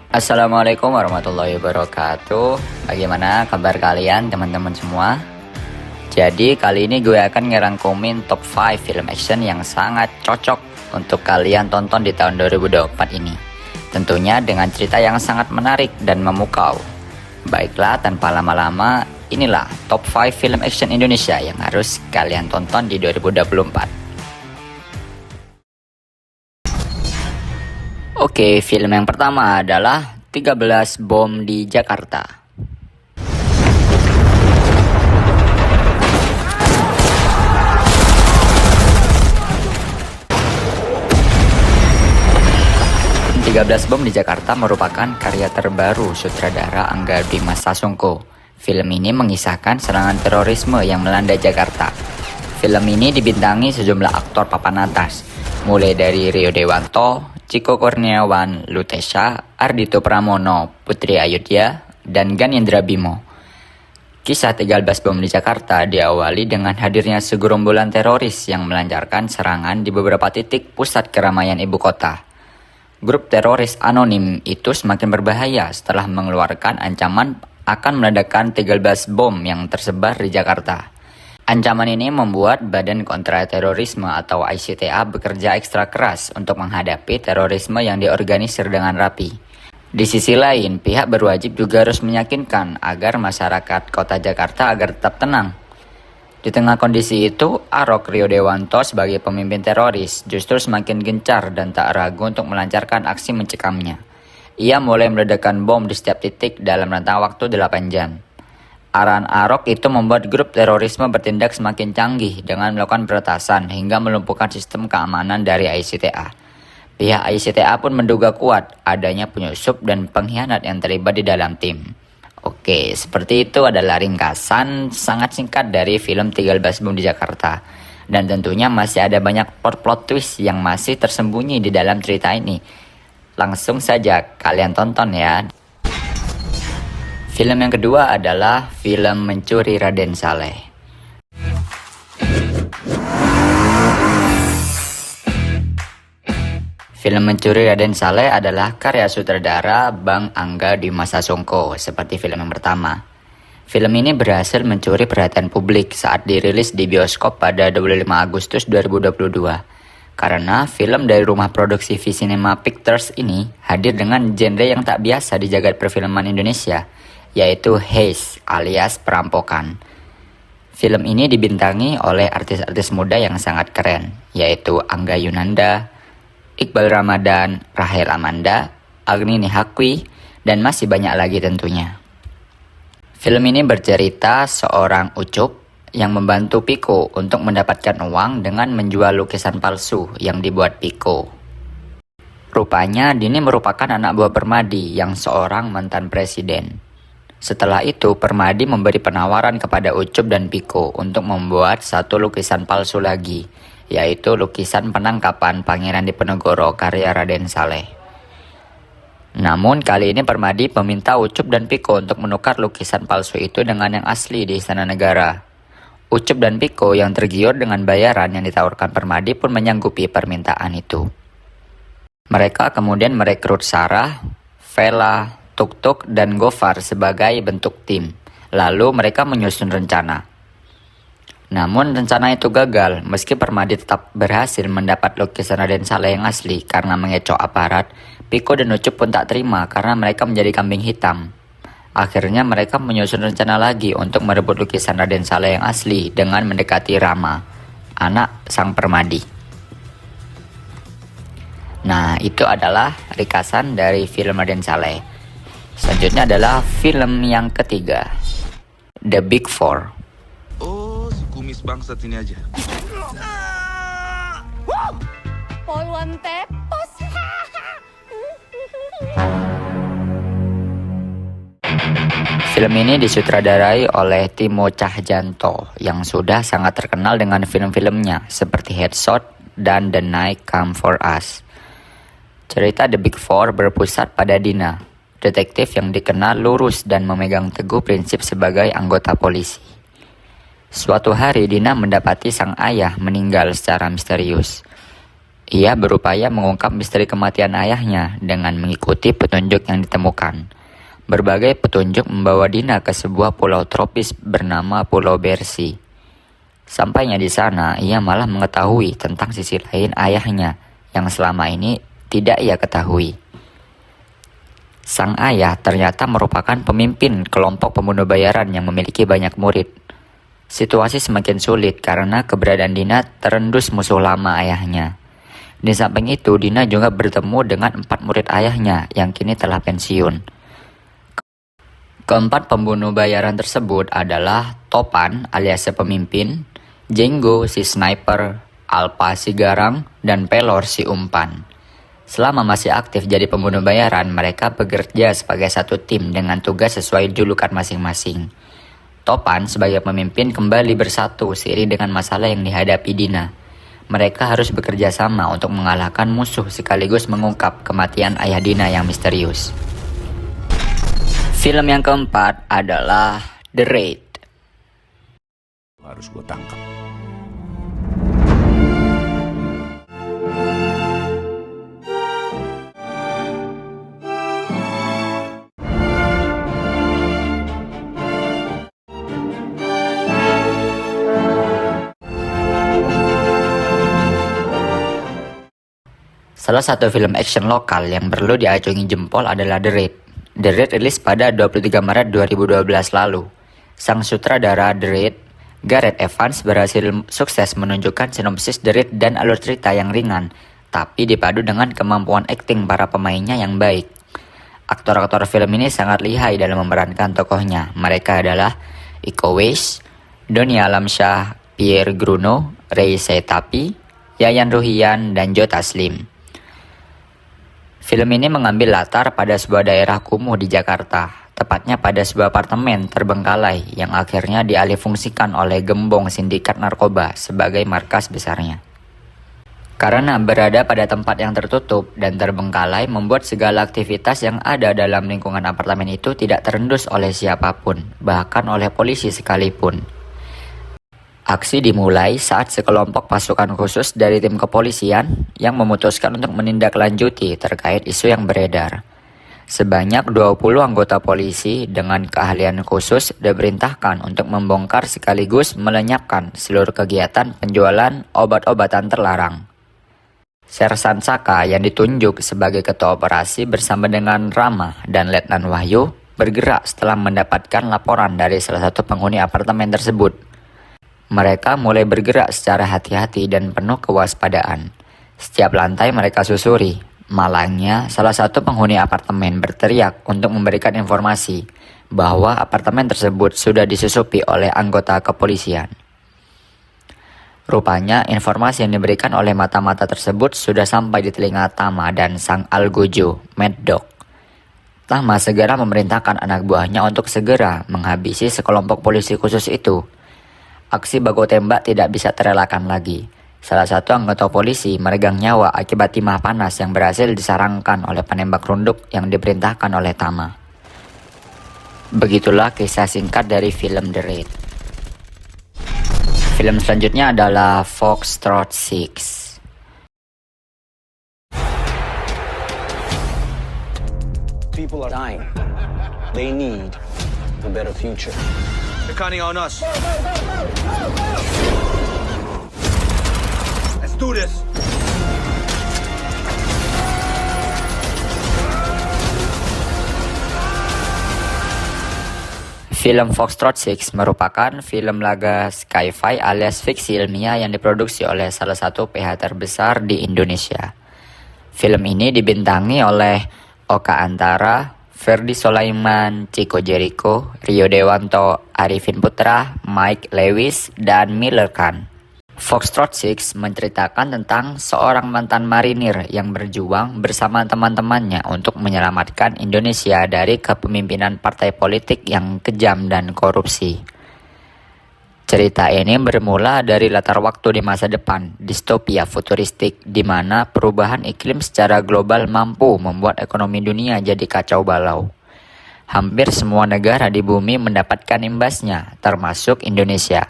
Assalamualaikum warahmatullahi wabarakatuh. Bagaimana kabar kalian teman-teman semua? Jadi kali ini gue akan ngerangkumin top 5 film action yang sangat cocok untuk kalian tonton di tahun 2024 ini. Tentunya dengan cerita yang sangat menarik dan memukau. Baiklah, tanpa lama-lama, inilah top 5 film action Indonesia yang harus kalian tonton di 2024. Oke, film yang pertama adalah 13 Bom di Jakarta. "13 Bom di Jakarta" merupakan karya terbaru sutradara Angga Dwi Sasongko. Film ini mengisahkan serangan terorisme yang melanda Jakarta. Film ini dibintangi sejumlah aktor papan atas, mulai dari Rio Dewanto, Chico Kurniawan Lutesha, Ardhito Pramono, Putri Ayudhya, dan Ganindra Bimo. Kisah 13 Bom di Jakarta diawali dengan hadirnya segerombolan teroris yang melancarkan serangan di beberapa titik pusat keramaian ibu kota. Grup teroris anonim itu semakin berbahaya setelah mengeluarkan ancaman akan meledakkan 13 bom yang tersebar di Jakarta. Ancaman ini membuat Badan Kontraterorisme atau ICTA bekerja ekstra keras untuk menghadapi terorisme yang diorganisir dengan rapi. Di sisi lain, pihak berwajib juga harus meyakinkan agar masyarakat kota Jakarta agar tetap tenang. Di tengah kondisi itu, Arok Rio Dewanto sebagai pemimpin teroris justru semakin gencar dan tak ragu untuk melancarkan aksi mencekamnya. Ia mulai meledakkan bom di setiap titik dalam rentang waktu 8 jam. Arahan Arok itu membuat grup terorisme bertindak semakin canggih dengan melakukan peretasan hingga melumpuhkan sistem keamanan dari ICTA. Pihak ICTA pun menduga kuat adanya penyusup dan pengkhianat yang terlibat di dalam tim. Oke, seperti itu adalah ringkasan sangat singkat dari film 13 Bom di Jakarta. Dan tentunya masih ada banyak plot twist yang masih tersembunyi di dalam cerita ini. Langsung saja kalian tonton ya. Film yang kedua adalah film Mencuri Raden Saleh. Film Mencuri Raden Saleh adalah karya sutradara Bang Angga Dwi Sasongko seperti film yang pertama. Film ini berhasil mencuri perhatian publik saat dirilis di bioskop pada 25 Agustus 2022. Karena film dari rumah produksi V-Cinema Pictures ini hadir dengan genre yang tak biasa di jagat perfilman Indonesia, yaitu heist alias perampokan. Film ini dibintangi oleh artis-artis muda yang sangat keren, yaitu Angga Yunanda, Iqbal Ramadan, Rahel Amanda, Agni Nihakwi, dan masih banyak lagi tentunya. Film ini bercerita seorang Ucup yang membantu Piko untuk mendapatkan uang dengan menjual lukisan palsu yang dibuat Piko. Rupanya Dini merupakan anak buah Permadi yang seorang mantan presiden. Setelah itu, Permadi memberi penawaran kepada Ucup dan Piko untuk membuat satu lukisan palsu lagi, yaitu lukisan penangkapan Pangeran Diponegoro karya Raden Saleh. Namun kali ini Permadi meminta Ucup dan Piko untuk menukar lukisan palsu itu dengan yang asli di Istana Negara. Ucup dan Piko yang tergiur dengan bayaran yang ditawarkan Permadi pun menyanggupi permintaan itu. Mereka kemudian merekrut Sarah, Vela, Tuk-Tuk, dan Gofar sebagai bentuk tim. Lalu mereka menyusun rencana. Namun rencana itu gagal meski Permadi tetap berhasil mendapat lukisan Raden Saleh yang asli karena mengecoh aparat. Piko dan Ucup pun tak terima karena mereka menjadi kambing hitam. Akhirnya mereka menyusun rencana lagi untuk merebut lukisan Raden Saleh yang asli dengan mendekati Rama, anak sang Permadi. Nah, itu adalah ringkasan dari film Raden Saleh. Selanjutnya adalah film yang ketiga, The Big Four. Oh, si kumis bangsat ini aja. Poluan tepos. Film ini disutradarai oleh Timo Tjahjanto yang sudah sangat terkenal dengan film-filmnya seperti Headshot dan The Night Come For Us. Cerita The Big Four berpusat pada Dina, detektif yang dikenal lurus dan memegang teguh prinsip sebagai anggota polisi. Suatu hari Dina mendapati sang ayah meninggal secara misterius. Ia berupaya mengungkap misteri kematian ayahnya dengan mengikuti petunjuk yang ditemukan. Berbagai petunjuk membawa Dina ke sebuah pulau tropis bernama Pulau Bersi. Sampainya di sana, ia malah mengetahui tentang sisi lain ayahnya yang selama ini tidak ia ketahui. Sang ayah ternyata merupakan pemimpin kelompok pembunuh bayaran yang memiliki banyak murid. Situasi semakin sulit karena keberadaan Dina terendus musuh lama ayahnya. Di samping itu, Dina juga bertemu dengan 4 murid ayahnya yang kini telah pensiun. Keempat pembunuh bayaran tersebut adalah Topan alias si pemimpin, Jenggo si sniper, Alpa si garang, dan Pelor si umpan. Selama masih aktif jadi pembunuh bayaran, mereka bekerja sebagai satu tim dengan tugas sesuai julukan masing-masing. Topan sebagai pemimpin kembali bersatu seiring dengan masalah yang dihadapi Dina. Mereka harus bekerja sama untuk mengalahkan musuh sekaligus mengungkap kematian ayah Dina yang misterius. Film yang keempat adalah The Raid. Harus gue tangkap. Salah satu film action lokal yang perlu diacungi jempol adalah The Raid. The Raid rilis pada 23 Maret 2012 lalu. Sang sutradara The Raid, Gareth Evans, berhasil sukses menunjukkan sinopsis The Raid dan alur cerita yang ringan, tapi dipadu dengan kemampuan akting para pemainnya yang baik. Aktor-aktor film ini sangat lihai dalam memerankan tokohnya. Mereka adalah Iko Uwais, Doni Alamsyah, Pierre Gruno, Ray Setapi, Yayan Ruhian, dan Joe Taslim. Film ini mengambil latar pada sebuah daerah kumuh di Jakarta, tepatnya pada sebuah apartemen terbengkalai yang akhirnya dialihfungsikan oleh gembong sindikat narkoba sebagai markas besarnya. Karena berada pada tempat yang tertutup dan terbengkalai membuat segala aktivitas yang ada dalam lingkungan apartemen itu tidak terendus oleh siapapun, bahkan oleh polisi sekalipun. Aksi dimulai saat sekelompok pasukan khusus dari tim kepolisian yang memutuskan untuk menindaklanjuti terkait isu yang beredar. Sebanyak 20 anggota polisi dengan keahlian khusus diperintahkan untuk membongkar sekaligus melenyapkan seluruh kegiatan penjualan obat-obatan terlarang. Sersan Saka yang ditunjuk sebagai ketua operasi bersama dengan Rama dan Letnan Wahyu bergerak setelah mendapatkan laporan dari salah satu penghuni apartemen tersebut. Mereka mulai bergerak secara hati-hati dan penuh kewaspadaan. Setiap lantai mereka susuri. Malangnya, salah satu penghuni apartemen berteriak untuk memberikan informasi bahwa apartemen tersebut sudah disusupi oleh anggota kepolisian. Rupanya, informasi yang diberikan oleh mata-mata tersebut sudah sampai di telinga Tama dan sang algojo, Mad Dog. Tama segera memerintahkan anak buahnya untuk segera menghabisi sekelompok polisi khusus itu. Aksi baku tembak tidak bisa terelakkan lagi. Salah satu anggota polisi meregang nyawa akibat timah panas yang berhasil disarangkan oleh penembak runduk yang diperintahkan oleh Tama. Begitulah kisah singkat dari film The Raid. Film selanjutnya adalah Foxtrot 6. People are dying. They need a better future. They're counting on us. Let's do this. Film Foxtrot 6 merupakan film laga sci-fi alias fiksi ilmiah yang diproduksi oleh salah satu PH terbesar di Indonesia. Film ini dibintangi oleh Oka Antara, Ferdy Solaiman, Chico Jericho, Rio Dewanto, Arifin Putra, Mike Lewis, dan Miller Khan. Foxtrot 6 menceritakan tentang seorang mantan marinir yang berjuang bersama teman-temannya untuk menyelamatkan Indonesia dari kepemimpinan partai politik yang kejam dan korupsi. Cerita ini bermula dari latar waktu di masa depan, distopia futuristik, di mana perubahan iklim secara global mampu membuat ekonomi dunia jadi kacau balau. Hampir semua negara di bumi mendapatkan imbasnya, termasuk Indonesia.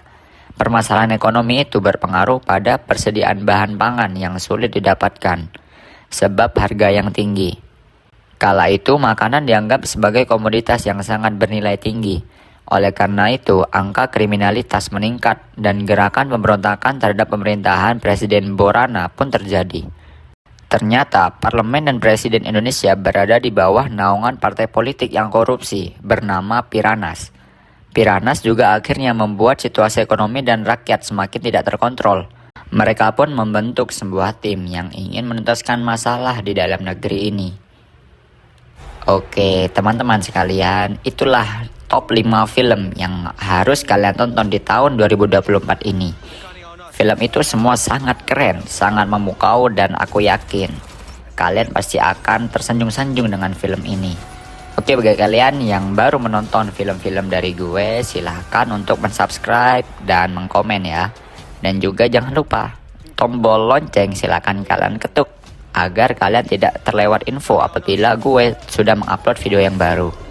Permasalahan ekonomi itu berpengaruh pada persediaan bahan pangan yang sulit didapatkan, sebab harga yang tinggi. Kala itu makanan dianggap sebagai komoditas yang sangat bernilai tinggi. Oleh karena itu, angka kriminalitas meningkat dan gerakan pemberontakan terhadap pemerintahan Presiden Borana pun terjadi. Ternyata, Parlemen dan Presiden Indonesia berada di bawah naungan partai politik yang korupsi bernama Piranas. Piranas juga akhirnya membuat situasi ekonomi dan rakyat semakin tidak terkontrol. Mereka pun membentuk sebuah tim yang ingin menuntaskan masalah di dalam negeri ini. Oke, teman-teman sekalian, itulah top 5 film yang harus kalian tonton di tahun 2024 ini. Film itu semua sangat keren, sangat memukau, dan aku yakin kalian pasti akan tersanjung-sanjung dengan film ini. Oke, bagi kalian yang baru menonton film-film dari gue, silahkan untuk mensubscribe dan mengkomen ya. Dan juga jangan lupa tombol lonceng silahkan kalian ketuk agar kalian tidak terlewat info apabila gue sudah mengupload video yang baru.